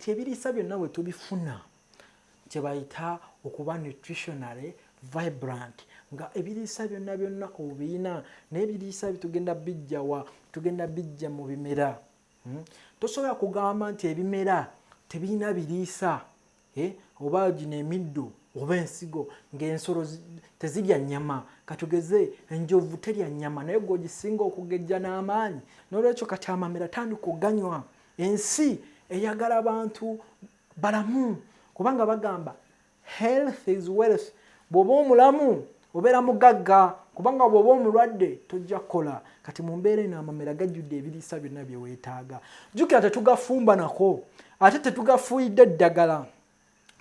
kati ebiriisa byonna bwe tubifuna kye bayita okuba nutritionally vibrant nga ebiriisa byonna obiyina n'ebiriisa bitugenda bijja mu bimera. Tosobola kugamba nti ebimera tebirina biriisa oba gino emiddo oba ensigo ng'ensolo tezirya nnyama. Katugeze enjovu terya nnyama naye gwogisinga okugejja n'amaanyi. N'olwekyo kati amamera tandika oganywa. Ensi eyagala bantu balamu kubanga bagamba health is wealth. Bw'oba omulamu obeera mugagga kubanga bw'oba omulwadde tojja kukola. Kati mu mbeera eno amamera gajjudde ebiriisa byonna bye weetaaga. Jjukira tetugafumba nako ate tetugafuuyidde eddagala.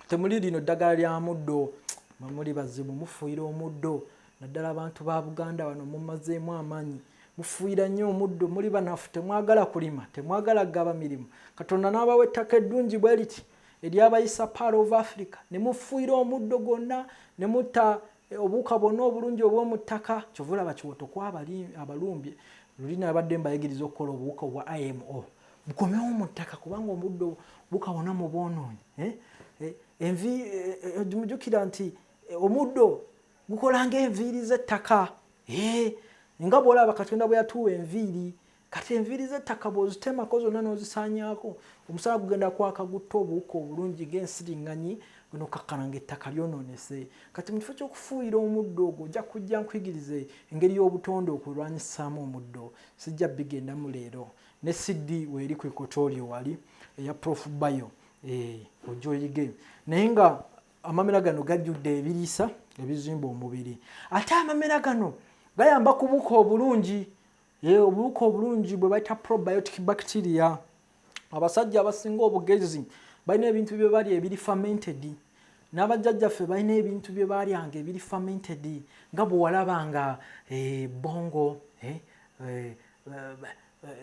Temuli lino ddagala lya muddo muli bazibu mufuuyira omuddo naddala abantu ba Buganda wano mumazeemu amaanyi mufuuyira nnyo omuddo muli banafu temwagala kulima temwagala gaba mirimu. Katonda n'abawa ettaka eddungi bwe liti eryabayisa Pearl of Africa ne mufuuyira omuddo gwonna ne mutta obuwuka bwonna obulungi obw'omu ttaka. Kyovula bakiwoto kwa abalumbye luli nabadde mbayigiriza okukola obuwuka obwa IMO bukomewo mu ttaka kubanga omuddo buwuka bwonna mu bwonoonyi. Mujjukira nti omuddo gukola ng'enviiri z'ettaka. Nga bw'olaba Katonda bwe yatuwa enviiri kati enviiri z'ettaka bw'ozitemako zonna n'ozisaanyaako omusana gugenda kwaka gutta obuwuka obulungi ng'ensiriŋŋanyi n'okakkalanga ettaka lyonoonese. Kati mu kifo ky'okufuuyira omuddo ogwo ojja kujja nkuyigirize engeri y'obutonde okulwanyisaamu omuddo. Sijja bigendamu leero ne CD weeri ku ekotoolyo wali eya Prof Bio ojja oyige. Naye nga amamera gano gajjudde ebiriisa ebizimba omubiri. Ate amamera gano gayamba ku buwuka obulungi. Obuwuka obulungi bwe bayita probiotic bacteria. Abasajja abasinga obugezi balina ebintu bye balya ebiri fermented. N'abajjajjaffe balina ebintu bye balyanga ebiri fermented nga bwe walabanga bongo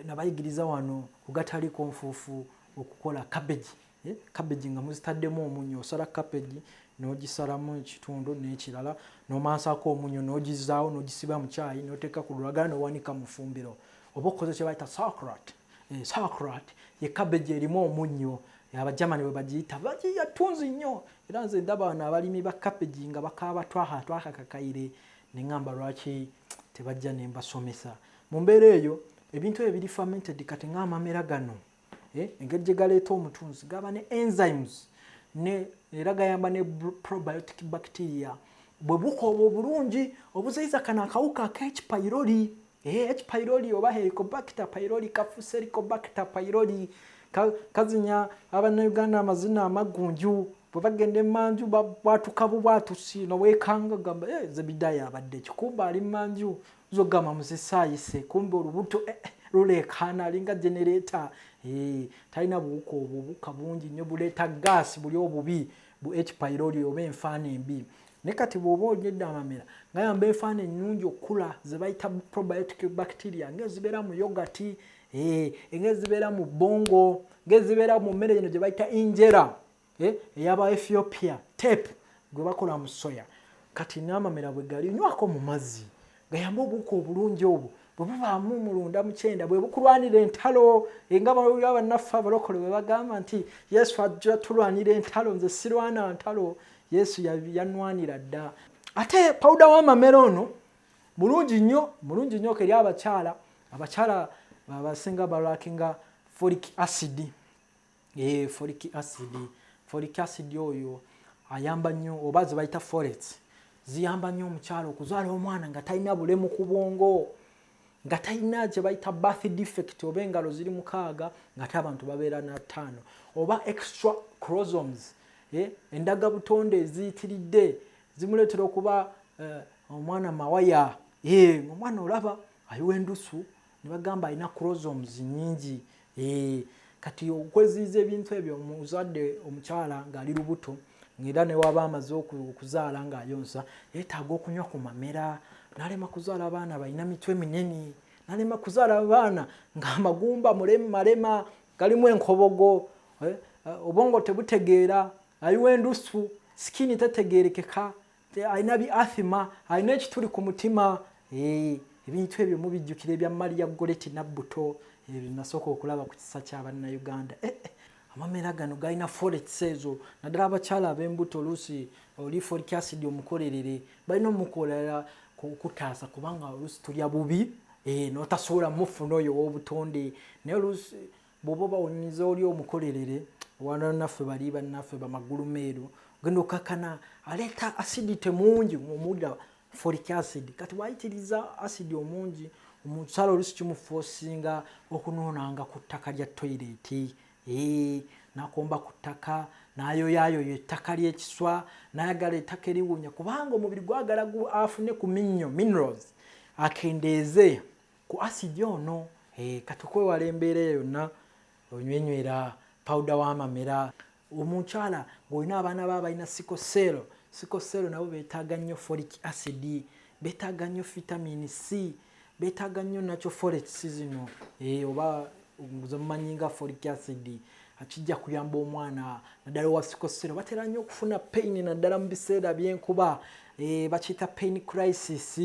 nabayigiriza wano kugataliiko nfuufu okukola cabbage. Cabbage nga muzitaddemu omunyo osala cabbage n'ogisalamu ekitundu n'ekirala n'omansako omunyo n'ogizaawo n'ogisiba mu caayi n'oteeka ku lulagala n'owanika mu ffumbiro oba okoze kye bayita sauerkraut. Sauerkraut ye cabbage erimu omunnyo. Abajamani bwe bagiyita bagiyita ttunzi nnyo era nze ndaba wano abalimi ba cabbage nga bakaaba twakakayire ne ŋŋamba lwaki tebajja ne mbasomesa. Mu mbeera eyo ebintu ebiri fermented kati ng'amamera gano engeri gye galeeta omutunzi gaba ne enzymes era gayamba ne probiotic bacteria. Bwe buwuka obwo obulungi obuzayiza kano akawuka aka H. pylori. H. pylori oba Helicobacter pylori kafuuse Helicobacter pylori kazinya Abannayuganda amazina amaggunju. Bwe bagenda emmanju babwatuka bubwatusi noweekanga gamba Zebidayo abadde kikumba ali mmanju zo gamba muzisaayise kumbe olubuto luleekaana alinga generator. Talina buwuka obwo buwuka bungi nnyo buleeta gaasi buli obubi bu H. pylori oba enfaana embi. Ne kati bw'oba onyedde amamera gayamba enfaana ennungi okula ze bayita probiotic bacteria ng'ezibeera mu yogati ng'ezibeera mu bongo ng'ezibeera mu mmere eno gye bayita injera ey'aba Ethiopia tape gwe bakola mu soya. Kati n'amamera bwe gali nywako mu mazzi gayamba obuwuka obulungi obwo bwe bubaamu mulunda mukyenda bwe bukulwanira entalo nga bannaffe abalokole bwe bagamba nti Yesu ajja tulwanira entalo nze sirwana ntalo Yesu yanwanira dda. Ate pawuda w'amamera ono mulungi nnyo eri abakyala abasinga balwakinga folic acid. Folic acid oyo ayamba nnyo oba ze bayita folate ziyamba nnyo omukyala okuzaala omwana nga talina bulemu ku bwongo nga talina kye bayita birth defect oba engalo ziri 6 nga ate abantu babeera na 5 oba extra chromosomes endaga butonde eziyitiridde zimuleetera okuba omwana mawaya. Omwana olaba ayiwa endusu ne bagamba alina chromosomes nnyingi. Kati okweziyiza ebintu ebyo omuzadde omukyala ng'ali lubuto ng'era ne waba amaze okuzaala ng'ayonsa yeetaaga okunywa ku mamera. N'alema kuzaala abaana balina mitwe minene, n'alema kuzaala abaana ng'amagumba malema galimu enkobogo, obwongo tebutegeera, ayiwa endusu, sikini tetegeerekeka, alina bi athima, alina ekituli ku mutima. Ebintu ebyo mubijjukira ebya Maria Goretti Nabbuto nasooka okulaba ku kisa ky'Abannayuganda. amamera gano galina folic ezo naddala abakyala ab'embuto oluusi oli folic acid omukolerere balina omukolera kutaasa kubanga oluusi tulya bubi n'otasobola mufuna oyo w'obutonde naye oluusi bw'oba bawunyiza oli omukolerere wana naffe bali bannaffe bamagulu meeru ogenda okakana aleeta acidity mungi omudda folic acid kati wayitiriza acid omungi omukyala oluusi kimufoosinga okunoonanga ku ttaka lya toyireti nakomba ku ttaka n'ayoyaayoya ettaka ly'ekiswa n'ayagala ettaka eriwunya kubanga omubiri gwagala afune ku minerals akendeeze ku acid ono kati okwewala embeera yonna onywenywera powder w'amamera omukyala ng'olina abaana baba balina sikosero nabo beetaaga nnyo folic acid beetaaga nnyo vitamin C beetaaga nnyo nakyo forex zino oba mumanyi nga folic acid akijja kuyamba omwana naddala wa sikosero batera nnyo okufuna pain naddala mu biseera by'enkuba bakiyita pain crisis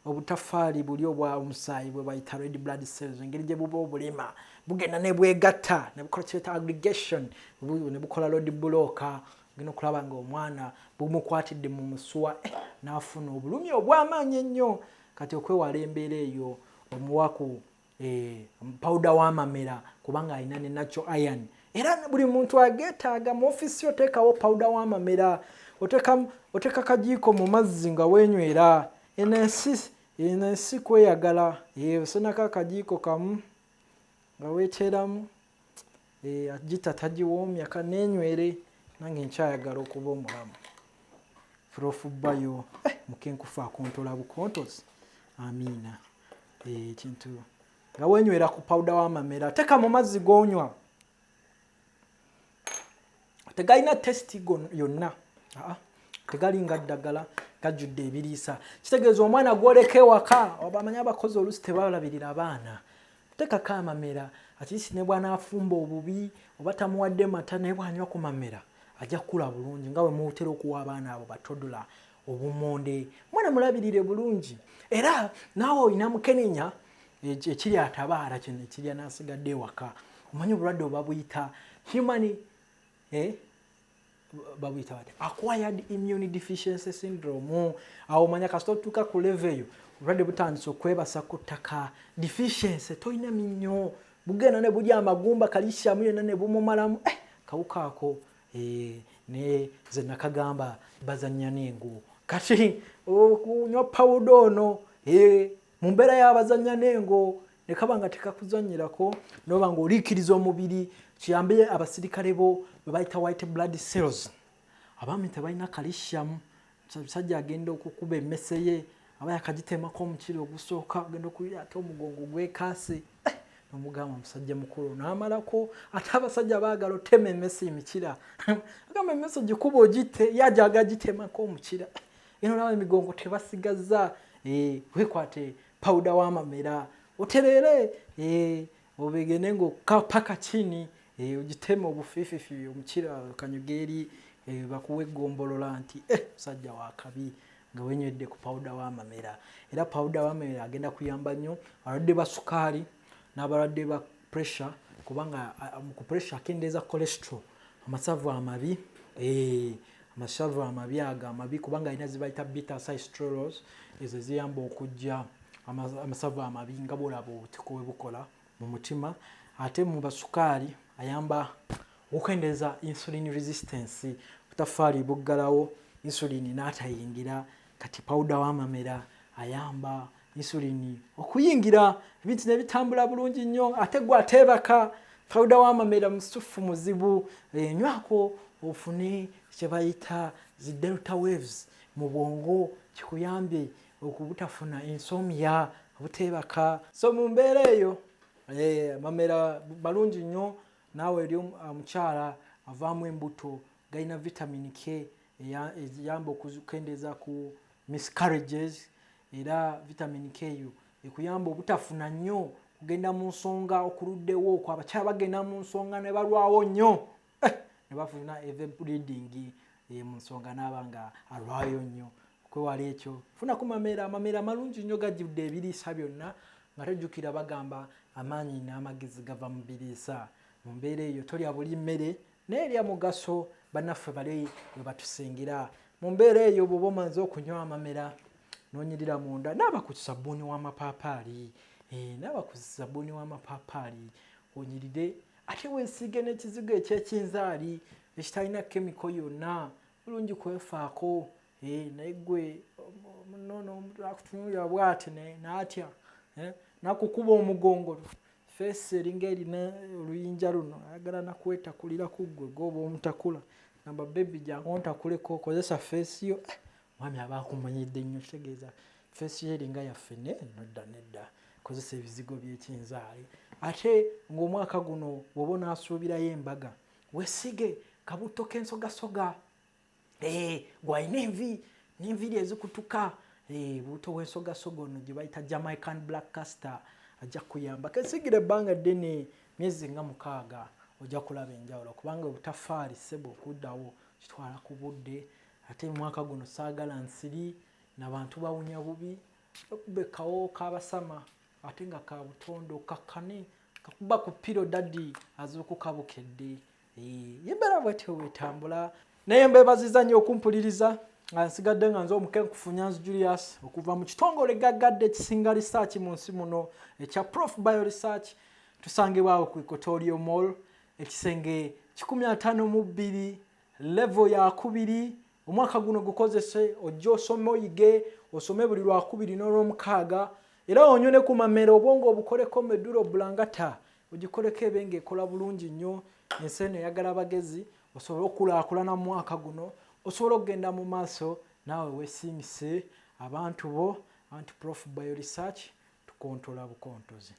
obutafaali buli obwa omusaayi bwe bayita red blood cells engeri gye buba obulema bugenda ne bwegatta ne bukola kyeta aggregation ne bukola road blocker gino okulaba ng'omwana bumukwatidde mu musuwa n'afuna obulumi obw'amaanyi ennyo kati okwewala embeera eyo omuwaku powder w'amamera kubanga alina ne natural iron era buli muntu ageetaaga mu ofisi oteekawo powder w'amamera oteeka kajiiko mu mazzi nga weenywera ensi kweyagala osenako akajiiko kamu nga weeteeramu agita tagiwoomya kaneenywere nange nkyayagala okuba omulamu Prof Bio mukenkufu akontola bukontozi amiina ekintu nga weenywera ku powder w'amamera teeka mu mazzi g'onywa tegalina testi yonna tegali nga ddagala gajjudde ebiriisa kitegeeza omwana gwoleka ewaka obamanyi abakozi oluusi tebalabirira abaana teekako amamera atiisi ne bw'anaafumba obubi oba tamuwadde mata naye bw'anywa ku mamera ajja kukula bulungi nga bwe muutera okuwa abaana abo batodola obumonde mwana mulabirire bulungi era naawe olina mukenenya ekiri atabaala kino ekirya n'asigadde ewaka omanyi obulwadde oba buyita human babuyita bati acquired immune deficiency syndrome awo manya kasita otuuka ku level eyo obulwadde butandise okwebasa ku ttaka deficiency tolina minnyo bugenda ne bulya amagumba kalisyamu yonna ne bumumalamu kawuka ako ne ze nakagamba bazannya n'engo kati okunywa pawuda ono mu mbeera y'abazannya n'engo ne kaba nga tekakuzannyirako noba ng'oliikiriza omubiri kiyambe abasirikale bo bwe bayita white blood cells abaami tebalina calcium musajja agenda okukuba emmese ye aba yakagitemako omukiri ogusooka agenda okulira ate omugongo gwekaase nomugamba omusajja mukulu n'amalako ate abasajja baagala otema emmese emikira agamba emmese gikuba ogitte yajaga agitemako omukira eno nawe emigongo tebasigaza wekwate powder w'amamera oterere obegene ng'okapaka chini ugitema obufiififi omukira kanyugeeri bakuwa eggombolola nti musajja wa kabi nga wenywedde ku powder w'amamera era powder w'amamera agenda kuyamba nnyo abalwadde ba sukaali n'abalwadde ba pressure kubanga ku pressure akendeeza cholesterol amasavu amabi amasavu amabi aga amabi kubanga alina zibayita beta acetylcholesterol ezo ziyamba okujja amasavu amabi nga bwolaba obutiko bwe bukola mu mutima ate mu basukaali ayamba okwendeeza insulin resistance butafaali buggalawo insulin n'atayingira kati powder w'amamera ayamba insulin okuyingira ebintu ne bitambula bulungi nnyo ate gwe ateebaka powder w'amamera musufu muzibu nywako ofune kye bayita zi delta waves mu bwongo kikuyambye okubutafuna insomnia obuteebaka so mu mbeera eyo amamera balungi nnyo naawe eri omukyala avaamu embuto galina vitamin K eyamba okukendeeza ku miscarriages era vitamin K yo ekuyamba obutafuna nnyo kugenda mu nsonga okuluddewo okwo abakyala bagenda mu nsonga ne balwawo nnyo ne bafuna eve bleeding mu nsonga n'abanga alwayo nnyo okwewala ekyo funa ku mamera amamera malungi nnyo gajjudde ebiriisa byonna nga tejjukira bagamba amaanyi n'amagezi gava mu biriisa mu mbeera eyo tolya buli mmere n'erya mugaso bannaffe bali we batusingira. Mu mbeera eyo bw'oba omaze okunywa amamera n'onyirira munda, naaba ku sabbuuni w'amapaapaali, naaba ku sabbuuni w'amapaapaali onyirire, ate weesiige n'ekizigo ekyekinzaali ekitalina kemiko yonna, bulungi kwefaako. Naye ggwe munono akutunuulira bw'ati n'atya nakukuba omugongo, feesi eringa erina oluyinja luno, ayagala nakwetakulira ku ggwe gw'oba omutakula, gamba bebi jangu ontakuleko, kozesa feesi yo. Mwami aba akumanyidde nnyo, kitegeeza feesi yo eringa yaffe nedda, kozesa ebizigo by'ekinzaali. Ate ng'omwaka guno bw'oba onaasuubirayo embaga, weesige kabuto k'ensogasoga. Gw'alina n'enviiri ezikutuka, buto w'ensogasoga ono gye bayita Jamaican Black Castor ajja kuyamba. Kesigire ebbanga ddene, myezi nga 6, ojja kulaba enjawulo, kubanga obutafaali ssebo okuddawo kitwala ku budde. Ate mwaka guno saagala nsiri n'abantu bawunya bubi, okubba kawo kabasama ate nga ka butondo kakkane kakuba ku piro daddi azuukuka bukedde. Yembeera bwetyo wetambula. Naye mbeebaziza nnyo okumpuliriza. Nsigadde nga nze omukenkufu Funyansi Julius okuva mu kitongole gaggadde ekisinga research mu nsi muno ekya Prof Bioresearch. Tusangibwawo ku Equatorial Mall, ekisenge 152, level ya 2. Omwaka guno gukozese ojja osome oyige, osome buli Lwakubiri n'Olwomukaaga, era onyone ku mamera obwongo obukoleko medulla oblongata, ogikoleko ebe ng'ekola bulungi nnyo. Ensi eno eyagala abagezi, osobola okulaakulana mu mwaka guno, osobola okugenda mu maaso naawe weesiimise abantu bo. Anti Prof Bioresearch tukontola bukontozi.